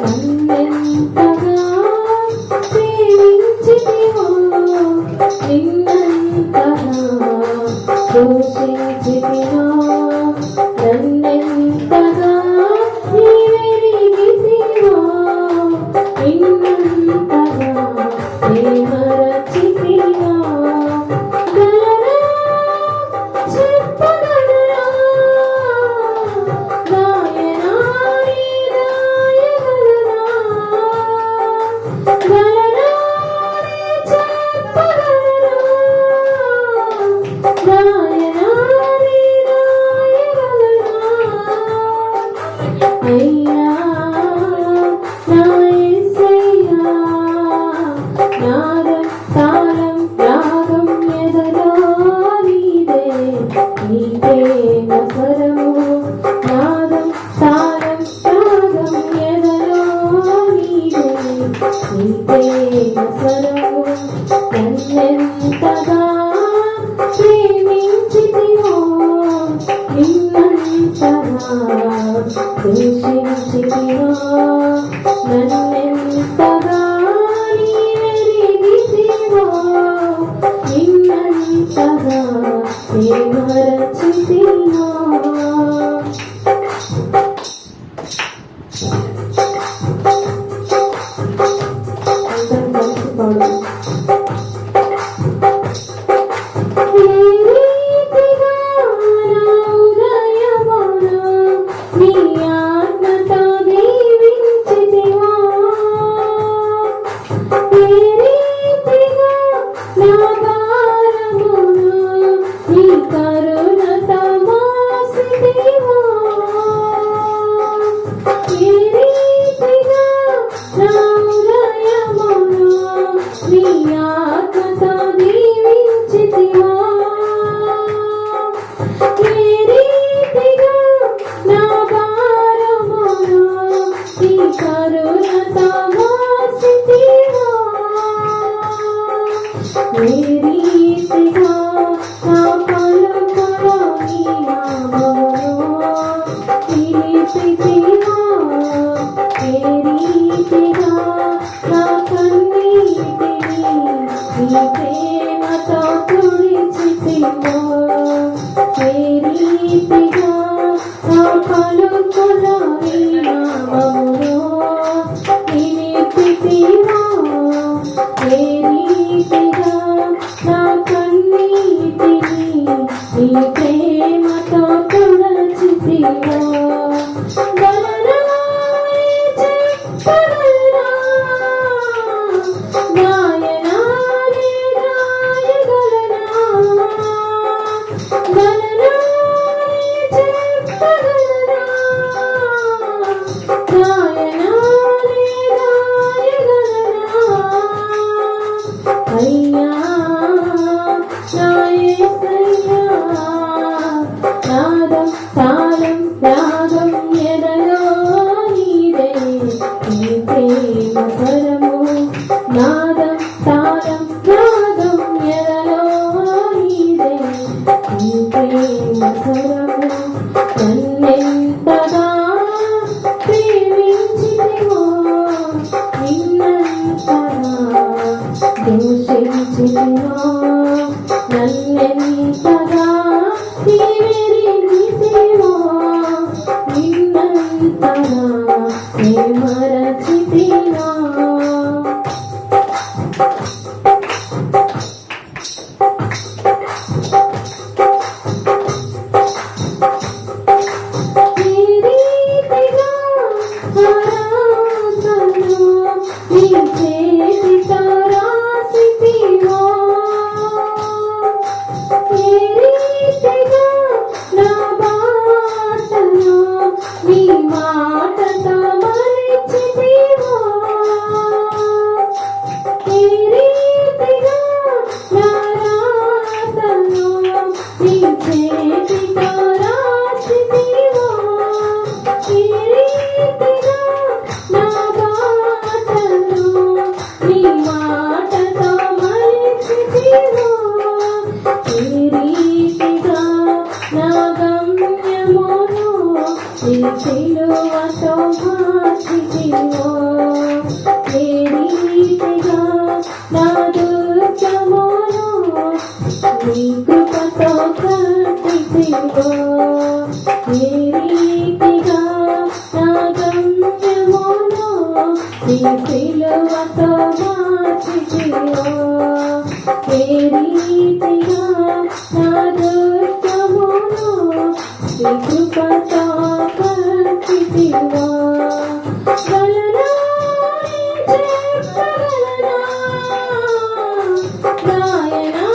నన్నెంతగా ప్రేమించితివో, నిన్నంతగా దూషించితివో, నన్నెంతగా నీవెరిగితివో, నిన్నంతగా ప్రేమరచితివో. గలరా చెప్పగలరా గాయనా నీ గాయగలరా, గలరా చెప్పగలరా గాయనా నీ గాయగలరా. అయ్యా నా యేసయ్యా, నాదం తాళం రాగం ఎదలో నీదే, నీదే నా స్వరము. నాదం తాళం రాగం ఎదలో నీదే, నీదే నా స్వరము. నన్నెంతగా ప్రేమించితివో, నిన్నంతగా దూషించితివో, నన్నెంతగా నీవెరిగితివో, నిన్నంతగా ప్రేమరచితివో. అందరం కలిసి పాడుదాం. ఏ రీతిగా నా హృదయమును నీ ఆత్మతో దీవించితివో, ఏ రీతిగా నా భారమును నీ కరుణతో మోసితివో, ఏ రీతిగా నా హృదయమును నీ ఆత్మతో దీవించితివో, ఏ రీతిగా నా భారమును నీ కరుణతో మోసితివో, ఏ రీతిగా నా పలుకులో నీ నామమును నిలిపితివో, ఏ రీతిగా నా కన్నీటిని నీ ప్రేమతో తుడిచితివో, ఏ రీతిగా నా పలుకులో నీ నామమును నిలిపితివో, ఏ రీతిగా నా కన్నీటిని నీ ప్రేమతో తుడిచితివో. గలరా చెప్పగలరా గాయనా నీ గాయగలరా, గలరా చెప్పగలరా గాయనా నీ గాయగలరా. అయ్యా నా యేసయ్యా, నాదం తాళం రాగం ఎదలో నీదే, నీ ప్రేమ స్వరము. నాదం తాళం రాగం ఎదలో నీదే, నీ ప్రేమ స్వరము. నన్నెంతగా ప్రేమించితివో, నిన్నంతగా దూషించితివో, నన్నెంతగా నీవెరిగితివో, నిన్నంతగా ప్రేమరచితివో. ఏ రీతిగా ఆరాధనను నీ చేతితో రాసితివో, ఏ రీతిగా నా బాటను నీ మాటతో మలిచితివో, ఏ రీతిగా నా రాతను నీ చేతితో రాసితివో, ఏ రీతిగా నా బాటను నీ మాటతో మలిచితివో, ఏ రీతిగా నా గమ్యమును నీ సిలువ ఏ రీతిగా నా దుర్గమును నీ కృపతో కట్టితివో, ఏ రీతిగా నా గమ్యమును నీ సిలువతో మార్చితివో, ఏ రీతిగా నా దుర్గమును నీ కృపతో కట్టితివో. గలనా చెప్పగలనా గాయనా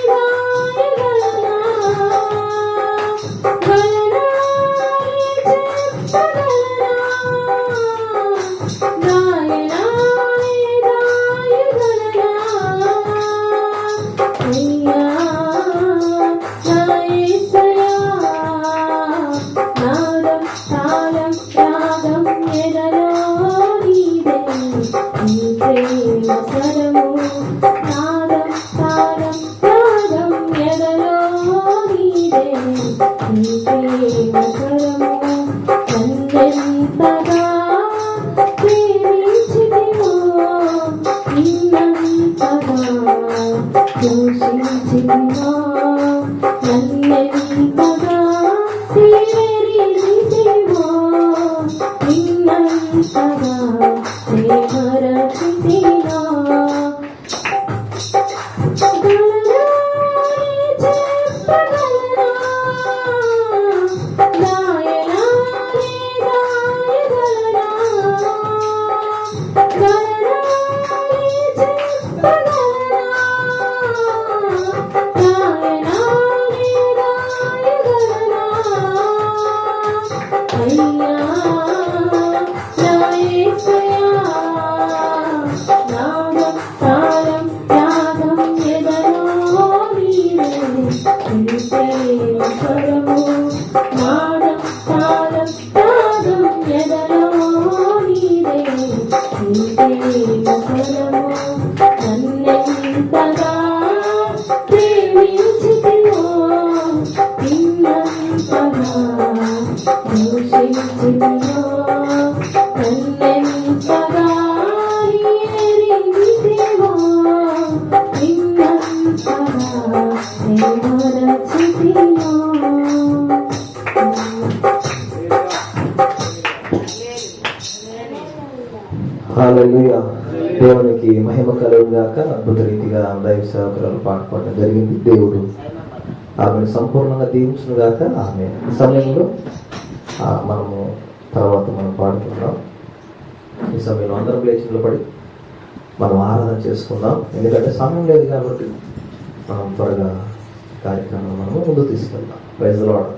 గాయగలనా, గలనా చెప్పగలనా గాయనా గాయగలనా. అయ్యా నా యేసయ్యా, నాదం తాళం రాగం ఎదలో నీదే, నీ ప్రేమ స్వరము. నాదం తాళం రాగం ఎదలో నీదే, నీ ప్రేమ స్వరము. నన్నెంతగా ప్రేమించితివో, నిన్నంతగా దూషించితివో, నన్నెంతగా ప్రేమించితివో, నిన్నంతగా ప్రేమరచితివో. గలనా చెప్పగలనా గాయనా గాయగలనా, గలనా చెప్పగలనా గాయనా గాయగలనా. అయ్యా నా యేసయ్యా, నాదం తాళం రాగం ఎదలో నీదే, నీ ప్రేమ స్వరము. నాదం తాళం రాగం ఎదలో నీదే, నీ ప్రేమ స్వరము. నన్నెంతగా ప్రేమించితివో, నిన్నంతగా దూషించితివో, నన్నెంతగా ఎరిగితివో, నిన్నంతగా ప్రేమరచితివో. హల్లెలూయా. దేవునికి మహిమ కలుగుగాక. అద్భుత రీతిగా దైవ సేవకురాలు పాట పాడడం జరిగింది. దేవుడు ఆమెను సంపూర్ణంగా దీవించును గాక. ఆమె సమయంలో మనము తర్వాత మనం పాడుకుందాం. ఈ సమయంలో అందరం లేచి నిలబడి మనం ఆరాధన చేసుకుందాం. ఎందుకంటే సమయం లేదు కాబట్టి మనం త్వరగా కార్యక్రమం మనము ముందుకు తీసుకెళ్దాం. Praise the lord.